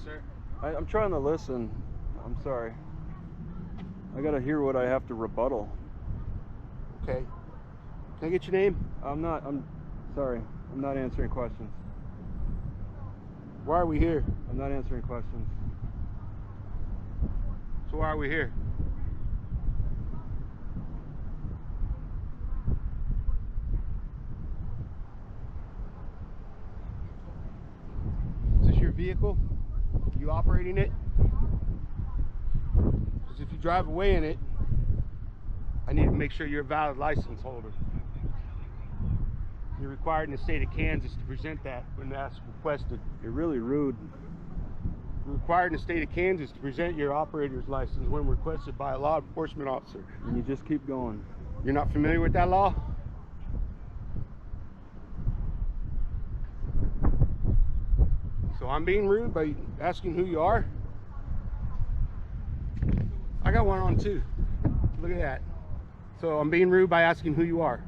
sir? I'm trying to listen. I'm sorry. I gotta hear what I have to rebuttal. Okay. Can I get your name? I'm sorry. I'm not answering questions. Why are we here? I'm not answering questions. So why are we here? Is this your vehicle? You operating it? Because if you drive away in it, I need to make sure you're a valid license holder. You're required in the state of Kansas to present that when that's requested. You're really rude. You're required in the state of Kansas to present your operator's license when requested by a law enforcement officer. And you just keep going. You're not familiar with that law? So I'm being rude by asking who you are? I got one on too. Look at that. So I'm being rude by asking who you are.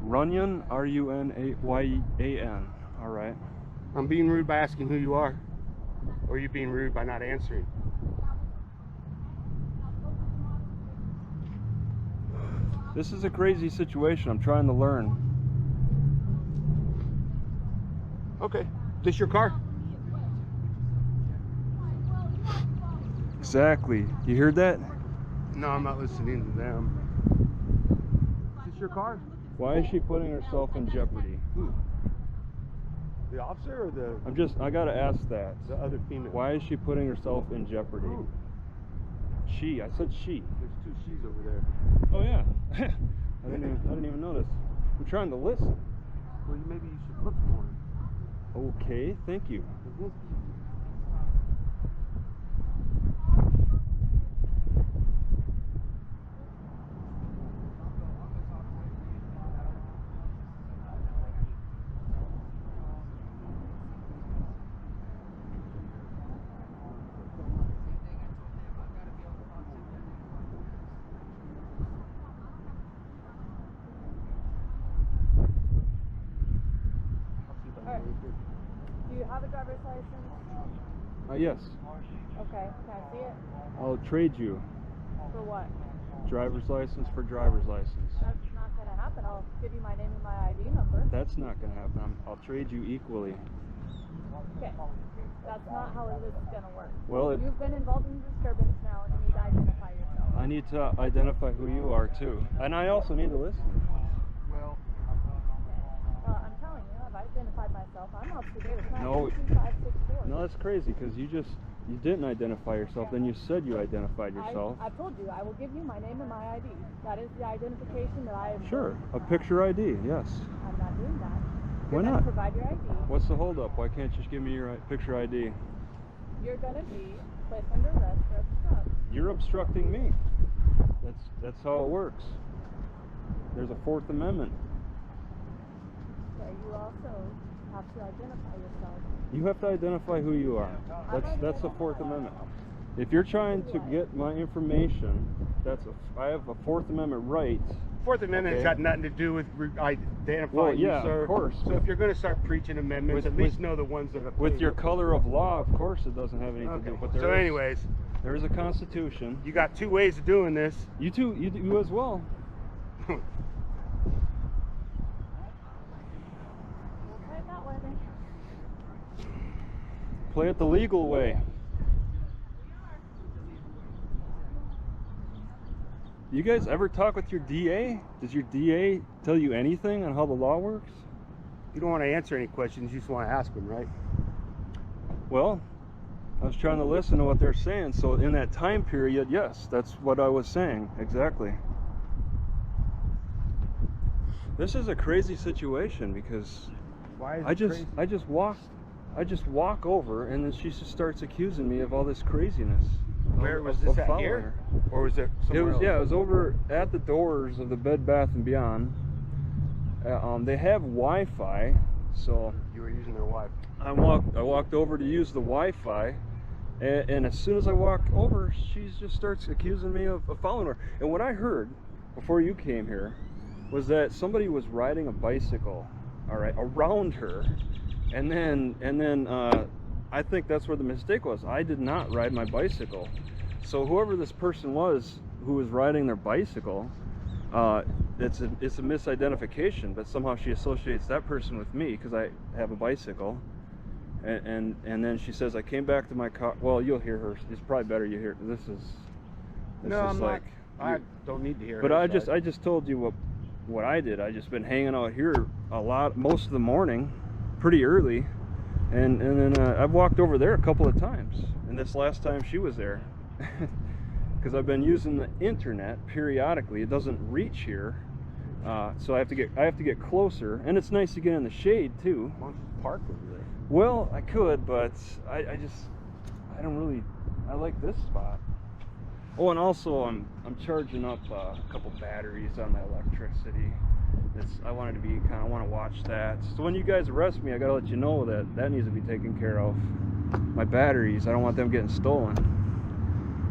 Runyan, R-U-N-A-Y-A-N. All right. I'm being rude by asking who you are. Or are you being rude by not answering? This is a crazy situation. I'm trying to learn. Okay. This your car? Exactly. You heard that? No, I'm not listening to them. Is this your car? Why is she putting herself in jeopardy? Who? The officer or I gotta ask that. the other female? Why is she putting herself in jeopardy? Who? She. I said she. There's two she's over there. Oh yeah. I didn't even notice. I'm trying to listen. Well, maybe you should look for him. Okay, thank you. Do you have a driver's license? Yes. Okay, can I see it? I'll trade you For what? driver's license for driver's license. That's not going to happen. I'll give you my name and my ID number. That's not gonna happen. I'll trade you equally. Okay. That's not how this is going to work. Well, You've been involved in disturbance now and you need to identify yourself. I need to identify who you are too, and I also need to listen. Well, Well, I'm telling you, I've identified myself. I'm Officer Davis. No. 2564. No, that's crazy because you didn't identify yourself. Then you said you identified yourself. I told you, I will give you my name and my ID. That is the identification that I am. Sure, a picture ID. Yes. I'm not doing that. Why You're going not? to provide your ID. What's the holdup? Why can't you just give me your picture ID? You're going to be placed under arrest for obstruct. You're obstructing me. That's how it works. There's a Fourth Amendment. So you also have to identify yourself. You have to identify who you are. That's the Fourth Amendment. If you're trying to get my information, I have a Fourth Amendment right. Fourth Amendment's Okay. got nothing to do with identifying Well, yeah, you, sir. of course. So if you're going to start preaching amendments, With- at least know the ones that are With your color of law, of course, it doesn't have anything to do. But So anyways, there is a Constitution. you got two ways of doing this. You as well. We'll try it that way then. Play it the legal way. You guys ever talk with your DA? Does your DA tell you anything on how the law works? You don't want to answer any questions, you just want to ask them, right? Well, I was trying to listen to what they're saying. So in that time period, yes, that's what I was saying. Exactly. This is a crazy situation because Why is I it just walk over and then she just starts accusing me of all this craziness. Where was of this at following here? her. Or was it somewhere else? It was over at the doors of the Bed Bath & Beyond. They have Wi-Fi, so You were using their wife. I walked over to use the Wi-Fi, and as soon as I walk over, she just starts accusing me of following her. And what I heard before you came here was that somebody was riding a bicycle, all right, around her, and then I think that's where the mistake was. I did not ride my bicycle. So whoever this person was who was riding their bicycle, it's a misidentification, but somehow she associates that person with me because I have a bicycle. And then she says, I came back to my car. Well, you'll hear her. It's probably better you hear. This is like, I don't need to hear. but I just told you what I did. I just been hanging out here most of the morning, pretty early, and then I've walked over there a couple of times. And this last time she was there, because I've been using the internet periodically. It doesn't reach here, so I have to get closer. And it's nice to get in the shade too. Why don't you park over there? Well, I could, but I like this spot. Oh, and also I'm charging up a couple batteries on my electricity. I want to watch that. So when you guys arrest me, I gotta let you know that needs to be taken care of. My batteries, I don't want them getting stolen.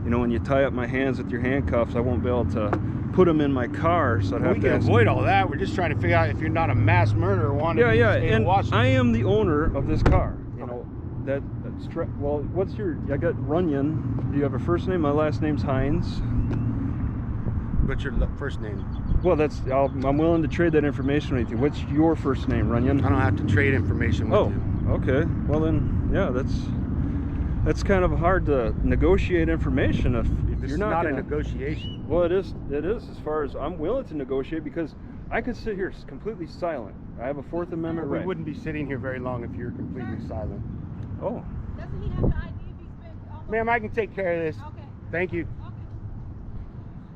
You know, when you tie up my hands with your handcuffs, I won't be able to put them in my car, so I'd have to. We can avoid all that. We're just trying to figure out if you're not a mass murderer wanting to stay in Washington. I am the owner of this car. You know, well, what's your? I got Runyan. Do you have a first name? My last name's Hines. What's your first name? Well, I'm willing to trade that information with you. What's your first name, Runyan? I don't have to trade information with you. Oh, okay. Well then, yeah, that's kind of hard to negotiate information if you're not a negotiation. Well, it is as far as I'm willing to negotiate, because I could sit here completely silent. I have a Fourth Amendment right. We wouldn't be sitting here very long if you're completely silent. Oh. Doesn't he have to ID if he's been almost... Ma'am, I can take care of this. Okay. Thank you.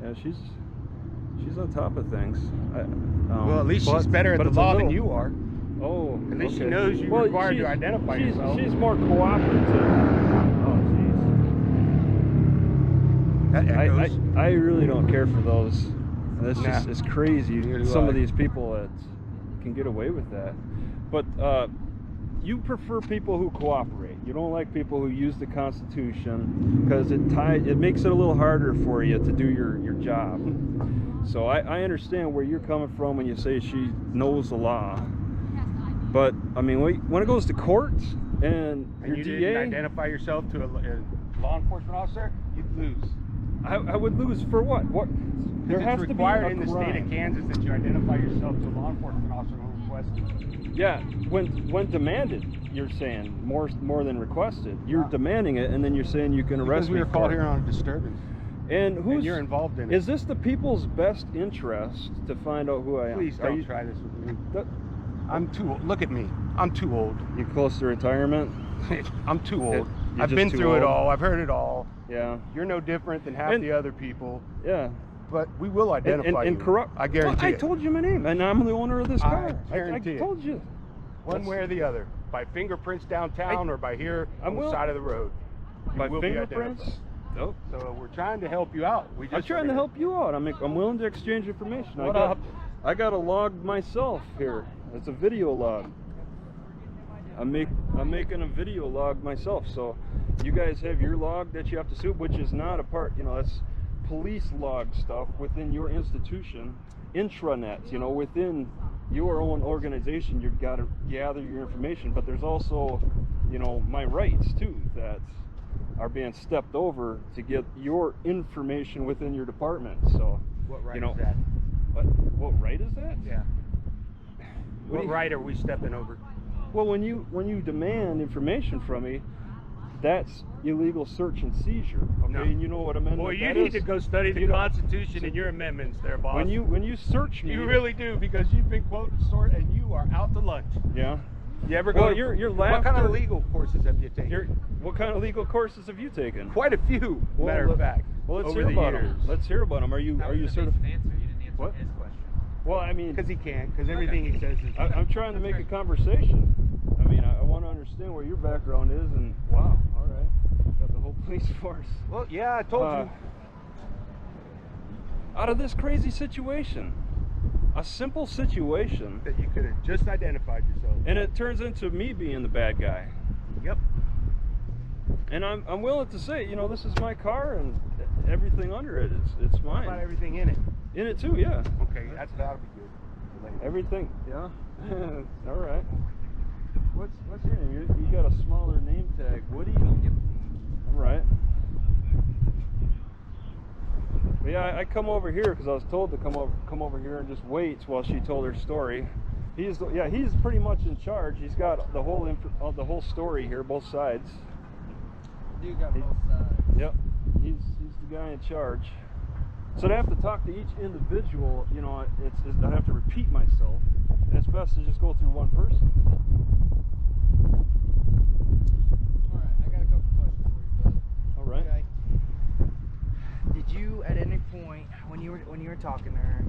Yeah, she's on top of things. Well, at least she's better at the law than you are. Oh, at least she knows you're required to identify yourself. She's more cooperative. Oh, jeez. I really don't care for those. That's just, it's crazy. Some of these people that can get away with that. But you prefer people who cooperate. You don't like people who use the Constitution, because it makes it a little harder for you to do your job. So I understand where you're coming from when you say she knows the law. But I mean, when it goes to court and your you DA didn't identify yourself to a law enforcement officer, you'd lose. I would lose for what? What? There has to be required in the state of Kansas that you identify yourself to a law enforcement officer when requested. Yeah, when demanded, you're saying more than requested. You're demanding it, and then you're saying you can arrest me. Because we were called here on a disturbance. And you're involved in it. Is this the people's best interest to find out who I am? Please don't try this with me. I'm too old. Look at me. I'm too old. You close to retirement? I'm too old. I've been through it all. I've heard it all. Yeah. You're no different than half the other people. Yeah. But we will identify you. Corrupt. I guarantee I told you my name, and I'm the owner of this car. I guarantee I told you. One way or the other. By fingerprints downtown or by here on the side of the road. By fingerprints? Nope. So we're trying to help you out. I'm trying to help you out. I'm willing to exchange information. I got a log myself here. It's a video log. I'm making a video log myself. So you guys have your log that you have to suit, which is not a part. You know, that's police log stuff within your institution, intranet. You know, within your own organization, you've got to gather your information. But there's also, you know, my rights too that are being stepped over to get your information within your department. So what right is that? What right is that? Yeah. What right are we stepping over? Well, when you demand information from me, that's illegal search and seizure. Okay, no. And you know what amendment Well, you need to go study the Constitution and your amendments there, boss. When you search me, you really do, because you've been quoted sort and you are out to lunch. Yeah. You ever go? Well, you're what kind of legal courses have you taken? What kind of legal courses have you taken? Quite a few, matter of fact. Well, let's hear about them. Let's hear about them. Are you certified? You didn't answer What? his question. Well, I mean, because he can't. Because everything he says is. I'm trying to make a conversation. I mean, I want to understand where your background is, and wow, all right, got the whole police force. Well, yeah, I told you. Out of this crazy situation, a simple situation that you could have just identified yourself, and it turns into me being the bad guy. Yep. And I'm willing to say, you know, this is my car, and everything under it it's mine. How about everything in it? In it too, yeah. Okay, that'll be good. Everything, yeah. All right. What's your name? You got a smaller name tag. Woody? Yep. All right. But yeah, I come over here because I was told to come over here and just wait while she told her story. He's pretty much in charge. He's got the whole story here, both sides. You got both sides. Yep. He's the guy in charge. So to have to talk to each individual, you know, I have to repeat myself. And it's best to just go through one person. All right, I got a couple questions for you, bud. All right. Okay. Did you, at any point when you were talking to her,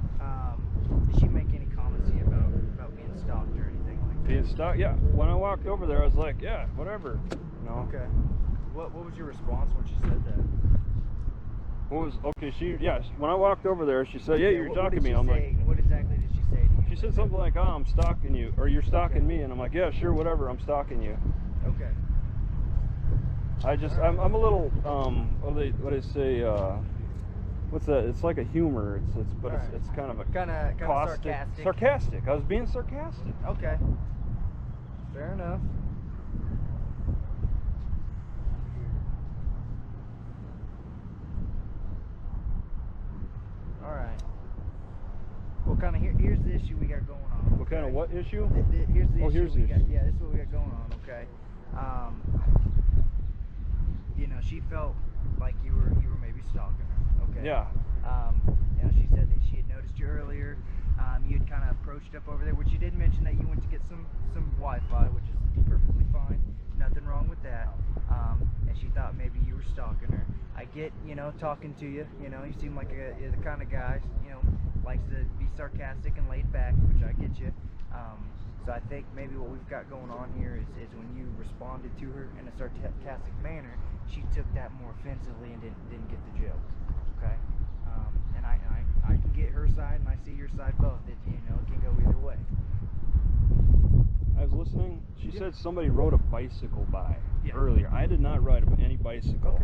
did she make any comments to you about being stalked or anything like that? Being stalked? Yeah. When I walked over there, I was like, yeah, whatever. You know. Okay. What was your response when she said that? When I walked over there, she said, yeah, you're stalking me. I'm like, what exactly did she say to you? she said something like, oh, I'm stalking you, or you're stalking me, and I'm like, yeah, sure, whatever, I'm stalking you. Okay. I'm a little, what do they say, what's that? It's like a humor, it's kind of a kind of sarcastic. Sarcastic. I was being sarcastic. Okay. Fair enough. All right. Well, kind of here's the issue we got going on. What kind of what issue? Here's the issue. Here's the issue. Yeah, this is what we got going on. Okay. You know, she felt like you were maybe stalking her. Okay. Yeah. You know, she said that she had noticed you earlier. You had kind of approached up over there, which you did mention that you went to get some Wi-Fi, which is perfectly fine. Nothing wrong with that. And she thought maybe you were stalking her. I get, you know, talking to you. You know, you seem like you're the kind of guy, you know, likes to be sarcastic and laid back, which I get you. So I think maybe what we've got going on here is when you responded to her in a sarcastic manner, she took that more offensively and didn't get the joke. Okay. And I can get her side and I see your side both. It, you know, it can go either way. I was listening. She said somebody rode a bicycle by Yeah. earlier. I did not ride any bicycle. Okay.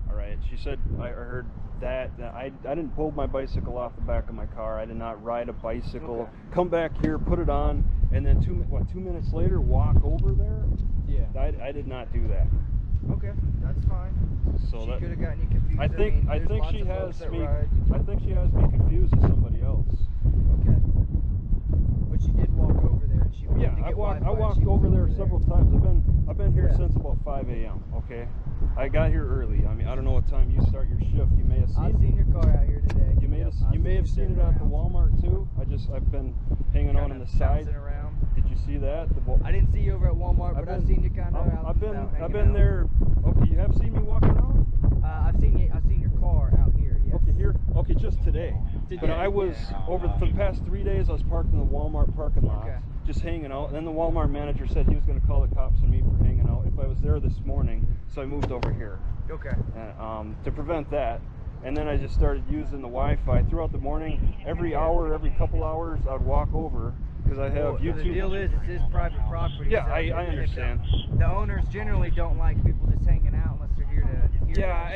All right. She said I heard that I didn't pull my bicycle off the back of my car. I did not ride a bicycle. Okay. Come back here, put it on, and then 2 minutes later walk over there. Yeah. I did not do that. Okay, that's fine. So she that could have gotten you confused. I think there's she lots of has folks that me. ride. I think she has me confused with somebody else. Okay. But you did walk over there, and she wanted Yeah, to get I walked Wi-Fi, and she over was there several times. I've been here Yeah. since about 5 a.m. Okay, I got here early. I mean, I don't know what time you start your shift. You may have I've seen. seen your car out here today. You may have seen it at the Walmart too. I've been hanging on the side. Around. Did you see that? I didn't see you over at Walmart, but I've seen you kind of out. I've been out there. Okay, you have seen me walking around. I've seen your car out here. Yes. Okay, here. Okay, just today. But Today, I was for the past 3 days. I was parked in the Walmart parking lot, just hanging out. And then the Walmart manager said he was going to call the cops on me for hanging out if I was there this morning. So I moved over here. Okay. To prevent that. And then I just started using the Wi-Fi throughout the morning. Every hour, every couple hours, I'd walk over because I have YouTube. The deal is, it's his private property. Yeah, so I understand. The owners generally don't like people just hanging out unless they're here to. Yeah,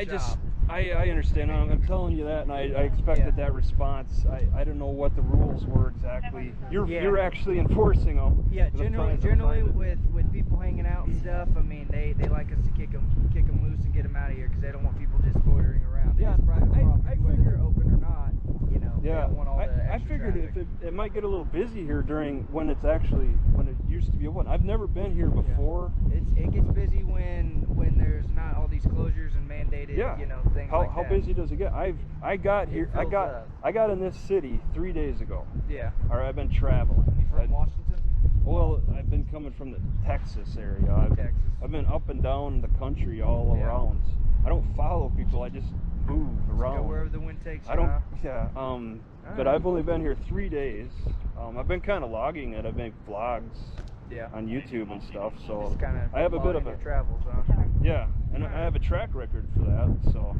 I understand. I'm telling you that, and I expected that response. I don't know what the rules were exactly. You're actually enforcing them. Yeah, generally with people hanging out and stuff. I mean, they like us to kick them loose and get them out of here because they don't want people just loitering around. Yeah, It's private property, I whether they're open or not. You know, they Yeah, don't want all the I extra figured traffic. it might get a little busy here when it used to be open. I've never been here before. It gets busy when there's not all these closures and mandated, you know, things like that. How busy does it get? I got here. I got in this city 3 days ago. Yeah. Or I've been traveling. You from Washington? Well, I've been coming from the Texas area. I've been up and down the country all around. I don't follow people. I just move around. Go wherever the wind takes you. I don't. Huh? Yeah. But I've only been here 3 days. I've been kind of logging it. I've made vlogs. Yeah. On YouTube and stuff. So just kinda I have a bit of your travels, huh? Yeah, and I have a track record for that. So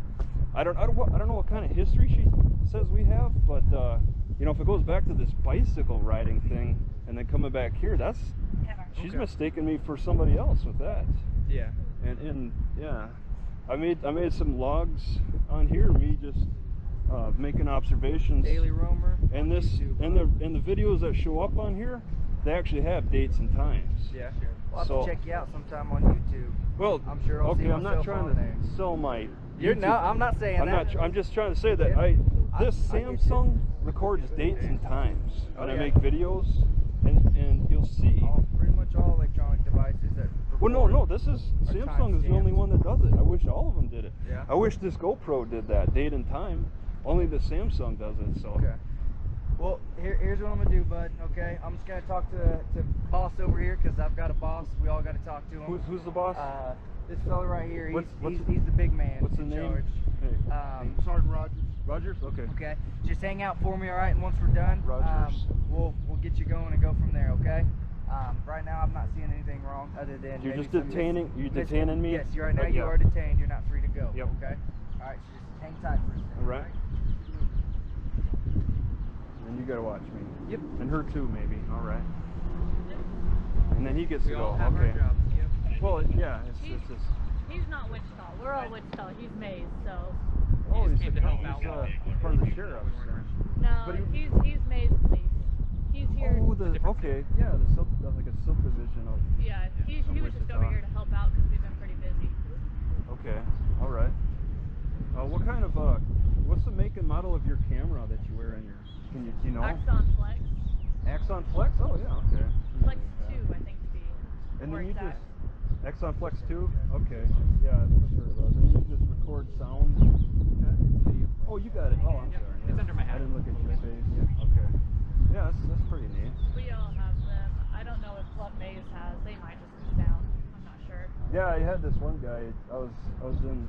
I don't know what kind of history she says we have, but you know, if it goes back to this bicycle riding thing and then coming back here, she's mistaken me for somebody else with that. Yeah. And yeah, I made some logs on here, me just making observations. Daily roamer. And YouTube, and the videos that show up on here, they actually have dates and times. Yeah. I'll have So- to check you out sometime on YouTube. Well, I'm sure I'll see okay, I'm not myself trying on to there. sell my. You're YouTube. no, I'm not saying I'm that. not. I'm just trying to say that Yeah. this I get you. Samsung records dates and times when I Okay. make videos, and you'll see. Pretty much all electronic devices that. Well, no. This is Or Samsung is the timestamps. only one that does it. I wish all of them did it. Yeah. I wish this GoPro did that, date and time. Only the Samsung does it. So. Okay. Well, here's what I'm gonna do, bud. Okay, I'm just gonna talk to boss over here because I've got a boss. We all got to talk to him. Who's the boss? This fella right here. What's- He's the big man. What's the in name? charge. Hey. Sergeant Rogers. Rogers. Okay. Okay, just hang out for me, all right? And once we're done, Rogers. we'll get you going and go from there, okay? Right now, I'm not seeing anything wrong other than You're maybe just some detaining. You're mis- detaining me. Yes, right now Like, you yeah. are detained. You're not free to go. Yep. Okay. All right. So just hang tight for a second. All right. And you gotta watch me. Yep. And her too, maybe. All right. And then he gets to go. have our Okay. jobs. Yep. Well, yeah. It's just. He's not Wichita. We're all Wichita. He's Mays, so. Oh, he's came to help out. part of the sheriff's. No, But he's Mays police. He's here. Oh, okay. Yeah, like a subdivision of. Yeah, he was just Wichita. over here to help out because we've been pretty busy. Okay. All right. What kind of what's the make and model of your camera that you wear in your? Do you know? Axon Flex. Axon Flex. Oh yeah. Okay. Flex 2, I think, to be And more then you exact. just Axon Flex 2? Okay. Yeah, I've heard of those. And you just record sound. Oh, you got it. Oh, I'm sorry. It's under my hat. I didn't look at your face. Yeah. Okay. Yeah, that's pretty neat. We all have them. I don't know if what Mays has. They might just be down. I'm not sure. Yeah, I had this one guy. I was in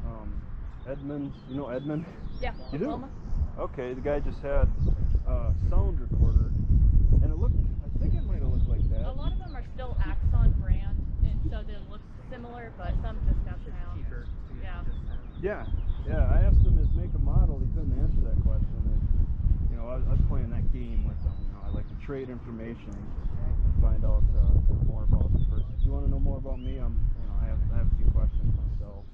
Edmond. You know Edmond? Yeah. You do? Oklahoma? Okay, the guy just had a sound recorder, and it looked. I think it might have looked like that. A lot of them are still Axon brand, and so they look similar, but some just have sound. Cheaper. Yeah. Yeah. I asked him his make and model. He couldn't answer that question. And, I was playing that game with him. I like to trade information and find out more about the person. If you want to know more about me, I have a few questions myself.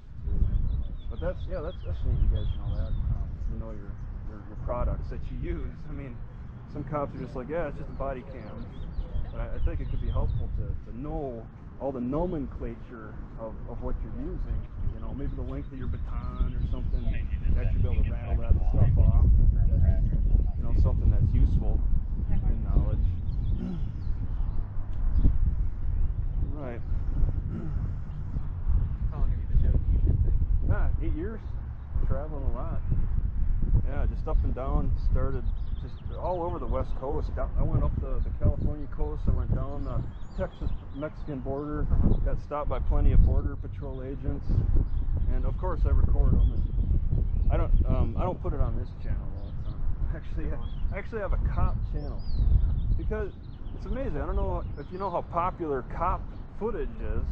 But that's neat. You guys know that. You know your products that you use. I mean, some cops are just like, yeah, it's just a body cam. But I think it could be helpful to know all the nomenclature of what you're using. Maybe the length of your baton or something. To actually be able to rattle that stuff off. Something that's useful in knowledge. Right. How long have you been doing the YouTube thing? 8 years. Traveling a lot. Yeah, just up and down. Started just all over the West Coast. I went up the California coast. I went down the Texas-Mexican border. Got stopped by plenty of border patrol agents. And of course I record them. And I don't put it on this channel all the time. I actually have a cop channel because it's amazing. I don't know if you know how popular cop footage is,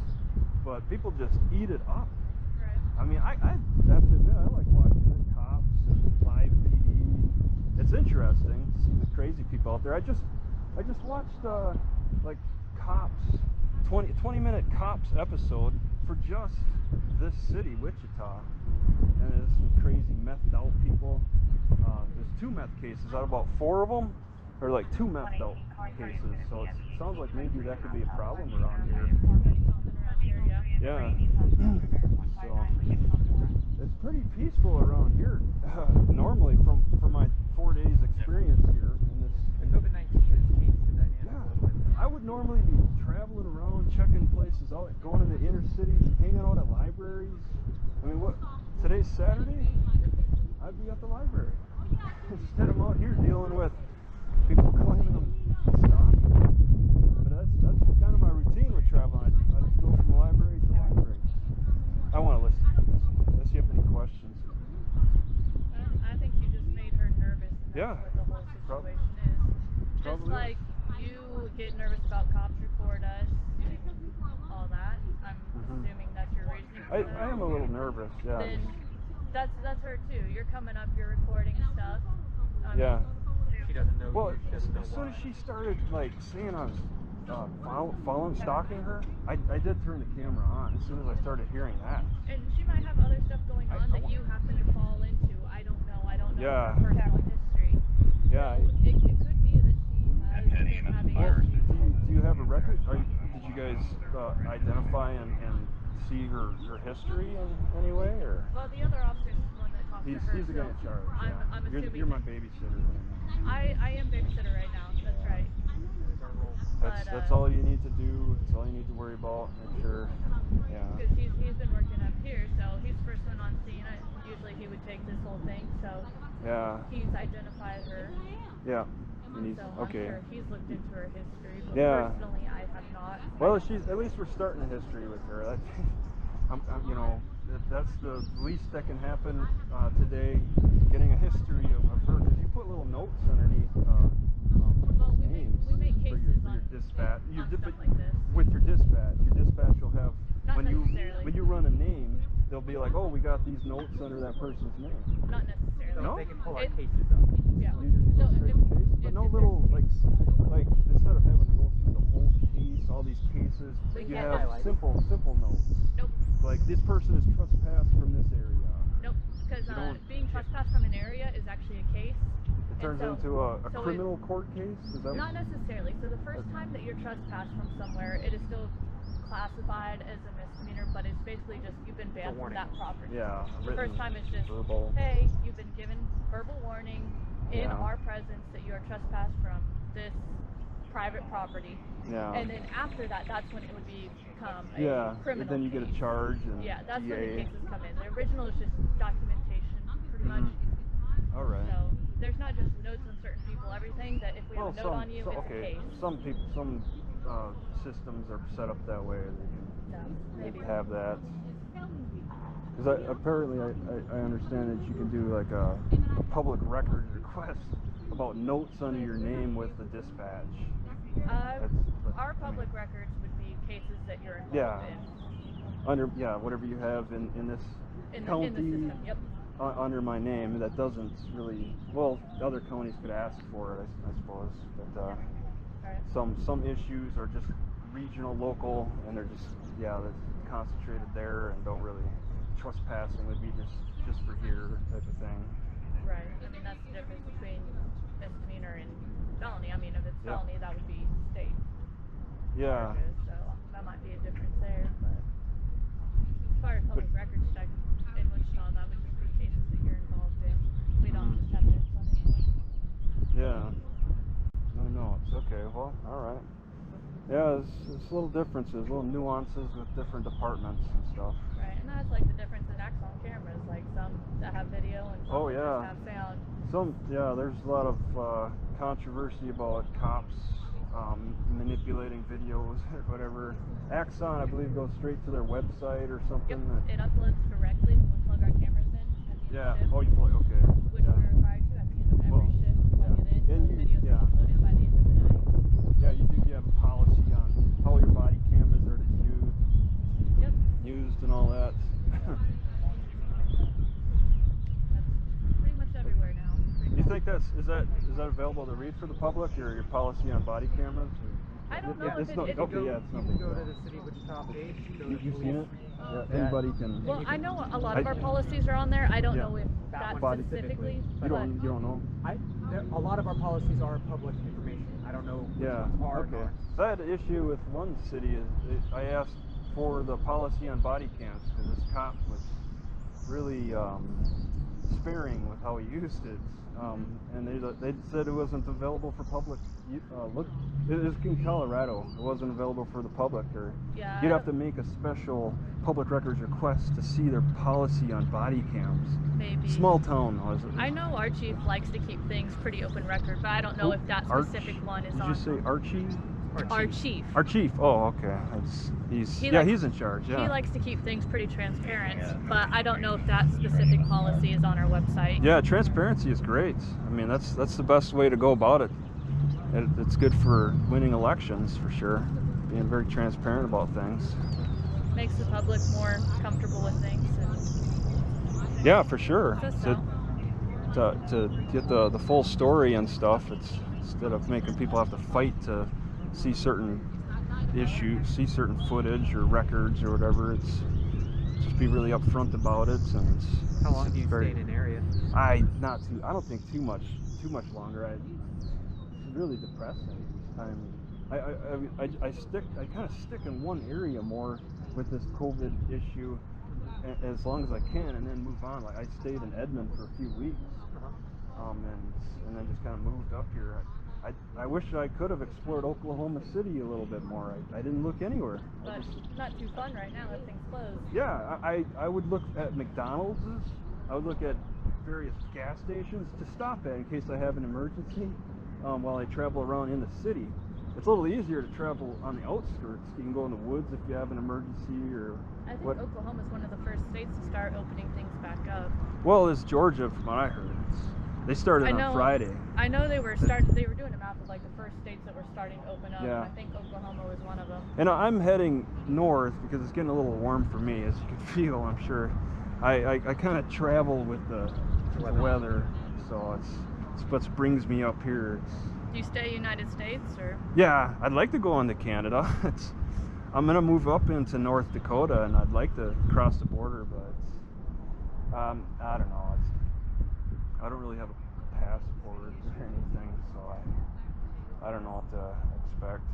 but people just eat it up. Right. I mean, I have to admit, I like watching it. Cops and live PD. It's interesting to see the crazy people out there. I just watched like cops 20-minute cops episode for just this city, Wichita, and there's some crazy methed out people. There's 2 meth cases out of about 4 of them, or like 2 methed out cases. So it sounds like maybe that could be a problem around here. Yeah. So it's pretty peaceful around here. Normally, from my 4 days experience here in this. COVID-19 has changed the dynamic a little bit. I would normally be traveling around, checking places out, going in the inner city, hanging out at libraries. I mean, today's Saturday? I'd be at the library. Instead I'm out here dealing with people claiming them stock. But that's kind of my routine with traveling. I'd go from library to library. I want to listen. Unless you have any questions. I think you just made her nervous, and that's Yeah. what the whole situation is. Just Probably like you get nervous about cops record us, all that. I'm assuming that's your reasoning for that. I am a little nervous, yeah. Then that's her too. You're coming up, you're recording stuff. Yeah. She doesn't know. Well, she as doesn't know soon why. as she started like saying I was stalking her, I did turn the camera on as soon as I started hearing that. And she might have other stuff going on that you happen to fall into. I don't know. Yeah. Her personal history. Yeah. It could be that she has been having issues. Do you have a record? Did did you guys identify and see her history in any way, or? Well, the other officer's the one that talked to her. He's the guy in so charge. I'm Yeah. assuming You're my babysitter right now. I am babysitter right now. That's right. That's all you need to do. That's all you need to worry about. Make sure. Yeah. Because he's been working up here, so he's the first one on scene. Usually he would take this whole thing, so Yeah. he's identified her. Yeah. And he's So okay. I'm sure he's looked into her history, but Yeah. personally I have not. Well, at least we're starting a history with her. That, you know, that's the least that can happen today. Getting a history of her, because you put little notes underneath Well, names we make for cases your on dispatch. stuff like this. With your dispatch will have Not when necessarily. you run a name, they'll be like, oh, we got these notes under that person's name. Not necessarily. No? They can pull our It- cases up. Yeah. You go So straight to case, but no if little there's- like instead of having to go through the whole case, all these cases, We you can't have highlight. simple notes. Nope. Like this person is trespassed from this area. Nope. Because You don't- being trespassed from an area is actually a case. It turns so- into a so it- criminal court case. Is that Not necessarily. So the first time that you're trespassed from somewhere, it is still classified as a misdemeanor, but it's basically just you've been banned from warning. that property. Yeah. The Written, first time it's just, verbal. hey, you've been given verbal warning in Yeah. our presence that you are trespassed from this private property. Yeah. And then after that, that's when it would become a Yeah. criminal Then you get a case. charge and Yeah, that's when the DA. cases come in. The original is just documentation, pretty much. All right. So there's not just notes on certain people, everything that if we have a note on you, it's a case. Some people, some systems are set up that way. So They maybe. can have that. Because apparently, I understand that you can do like a public record request about notes under your name with the dispatch. Our public records would be cases that you're involved Yeah. Under whatever you have in this in. county. In the system, yep. Under my name, that doesn't really. Well, other counties could ask for it, I suppose. But Alright. some issues are just regional, local, and they're just they're concentrated there and don't really. Trespassing would be just for here type of thing. Right. I mean, that's the difference between misdemeanor and felony. I mean, if it's Yeah. felony, that would be state Yeah. charges, so that might be a difference there. But as far as public records check in Wichita, that would just be cases that you're involved in. We don't just have this on anyone. Yeah. No, it's okay. Well, all right. Yeah, there's little differences, little nuances with different departments and stuff. Right, and that's like the difference in axon cameras, like some that have video and some Oh, that yeah. just have sound. There's a lot of controversy about cops manipulating videos or whatever. Axon, I believe, goes straight to their website or something. Yep, it uploads directly when we plug our cameras in at the end Yeah. of shift, Oh, you play. Okay. which Yeah. we're required to at the end of every Well, shift, plug it in, so and the video's yeah. uploaded by the end of the night. Yeah, you do. You have a policy on how your body cameras are to be Yep, used and all that. that's pretty much everywhere now. You think is that available to read for the public, or your policy on body cameras? I don't know Yeah, if it's not- it, okay, yeah, it's You not can big go to deal. the City of Wichita page. Go You to seen it? police. Yeah, anybody can. well, I know a lot of I- our policies are on there. I don't Yeah. know if That that one Body- specifically, You but don't know? A lot of our policies are public information. I don't know which Yeah. ones are Okay. not. So I had an issue with one city. I asked for the policy on body cams because this cop was really sparing with how he used it, and they said it wasn't available for public. Look, it was in Colorado. It wasn't available for the public, or yeah, you'd have to make a special public records request to see their policy on body cams. maybe. Small town, was it? I know our chief likes to keep things pretty open record, but I don't know if that specific one is Did on. you say Archie? Our chief. Our chief. Oh, okay. He's He likes- he's in charge. Yeah. He likes to keep things pretty transparent, but I don't know if that specific policy is on our website. Yeah, transparency is great. I mean, that's the best way to go about it. It's good for winning elections for sure. Being very transparent about things. Makes the public more comfortable with things. And Yeah, for sure. Just so. To get the full story and stuff, it's instead of making people have to fight to see certain issues, see certain footage or records or whatever. It's just be really upfront about it. And it's, How long do you very, stay in an area? I don't think too much longer. It's really depressing each time I kind of stick in one area more with this COVID issue as long as I can, and then move on. Like I stayed in Edmond for a few weeks, and then just kind of moved up here. I wish I could have explored Oklahoma City a little bit more. I didn't look anywhere. But not too fun right now. Everything's closed. Yeah, I would look at McDonald's. I would look at various gas stations to stop at in case I have an emergency while I travel around in the city. It's a little easier to travel on the outskirts. You can go in the woods if you have an emergency or I think what. Oklahoma's one of the first states to start opening things back up. Well, it's Georgia from what I heard. They started on Friday. I know they were They were doing a map of like the first states that were starting to open up. Yeah. And I think Oklahoma was one of them. And I'm heading north because it's getting a little warm for me, as you can feel, I'm sure. I kind of travel with the weather, so it's what brings me up here. Do you stay United States or? Yeah, I'd like to go on to Canada. I'm gonna move up into North Dakota, and I'd like to cross the border, but I don't know. I don't really have a passport or anything, so I don't know what to expect.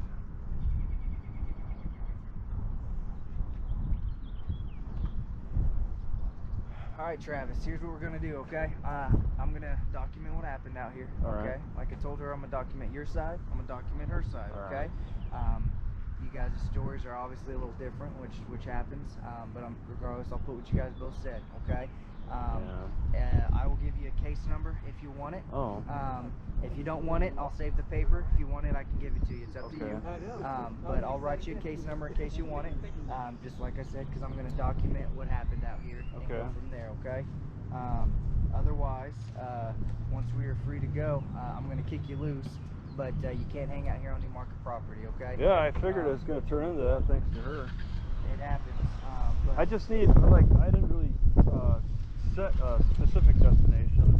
All right, Travis, here's what we're gonna do, okay? I'm gonna document what happened out here, All okay? right. Like I told her, I'm gonna document your side, I'm gonna document her side, All okay? You guys' stories are obviously a little different, which happens, but regardless, I'll put what you guys both said, okay? I will give you a case number if you want it. Oh. If you don't want it, I'll save the paper. If you want it, I can give it to you. It's up to you. But I'll write you a case number in case you want it. Just like I said, because I'm going to document what happened out here and go from there, okay? Otherwise, once we are free to go, I'm going to kick you loose. But you can't hang out here on Newmarket property, okay? Yeah, I figured it was going to turn into that thanks to her. It happens. But I just need, I didn't really set a specific destination.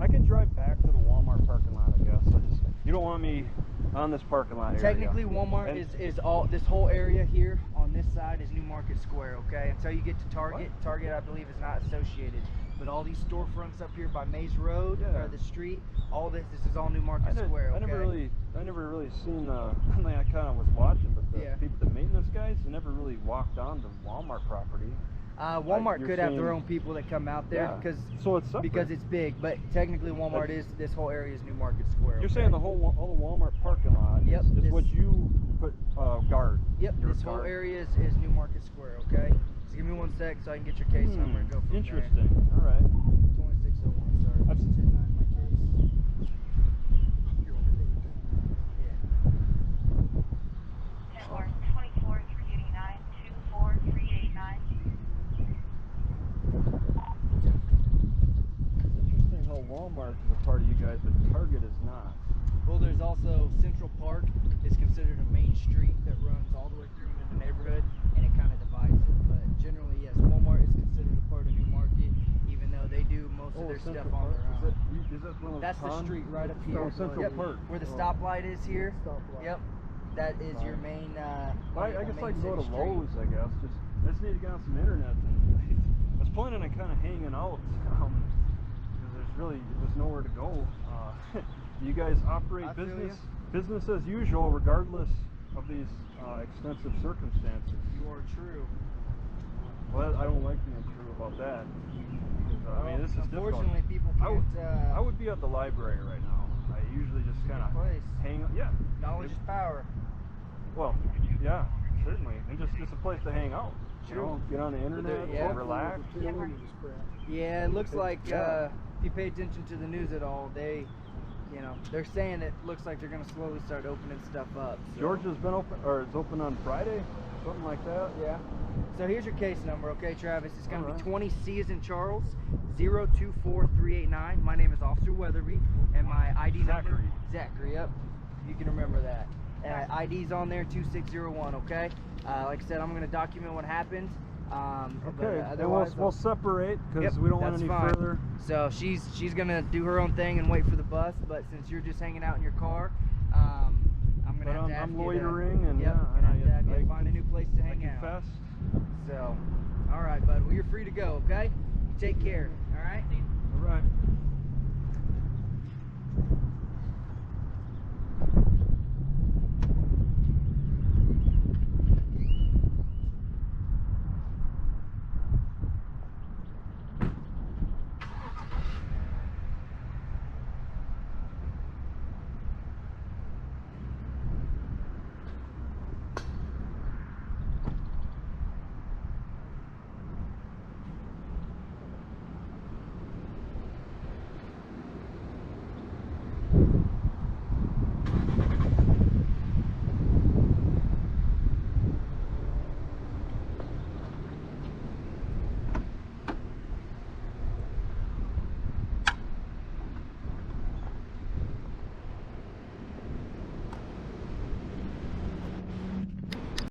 I can drive back to the Walmart parking lot, I guess. You don't want me on this parking lot area. Technically, Walmart is all, this whole area here on this side is Newmarket Square, okay? Until you get to Target. What? Target, I believe, is not associated. But all these storefronts up here by Maze Road, or the street, all this is all Newmarket Square, okay? I never really seen, I kind of was watching, but the maintenance guys, they never really walked on the Walmart property. Walmart could have their own people that come out there because it's big, but technically Walmart is, this whole area is Newmarket Square. You're saying all the Walmart parking lot is what you put guard? Yep, this whole area is Newmarket Square, okay? Just give me 1 sec so I can get your case number and go from Interesting. there. All right. 2601, sorry. I've 10-9 my case. You're over there. Yeah. 24-389, 24389. Interesting how Walmart is a part of you guys, but Target is not. Well, there's also Central Park is considered a main street that runs all the way through into the neighborhood, and it kind of divides it. But generally, yes, Walmart is considered a part of Newmarket, even though they do most of their stuff on their own. Is that one of That's the street right up here. Oh, Central Park. Where the stoplight is here. Stoplight. Yep. That is your main. I guess I can go to city Lowe's, I guess. I just need to get on some internet. And I was planning on kind of hanging out because there's nowhere to go. You guys operate business as usual, regardless of these extensive circumstances. You are true. Well, I don't like being true about that. Because, I mean, this is unfortunately, difficult. people can't. I would be at the library right now. I usually just kind of hang. Yeah. Knowledge is power. Well, yeah, certainly, and just a place to hang out. You True. know, get on the internet, relax. Yeah, it looks like if you pay attention to the news at all, they're saying it looks like they're going to slowly start opening stuff up. So. Georgia's been open, or it's open on Friday, something like that. Yeah. So here's your case number, okay, Travis? It's going to be 20C as in Charles, 024389. My name is Officer Weatherby, and my ID number. Zachary, yep. You can remember that. And ID's on there, 2601, okay? Like I said, I'm going to document what happened. Okay, and we'll separate because we don't want any further. So she's gonna do her own thing and wait for the bus. But since you're just hanging out in your car, I'm gonna have to have you loitering and have you find a new place to hang out. Confess. So, all right, bud. Well, you're free to go. Okay. You take care. All right. All right.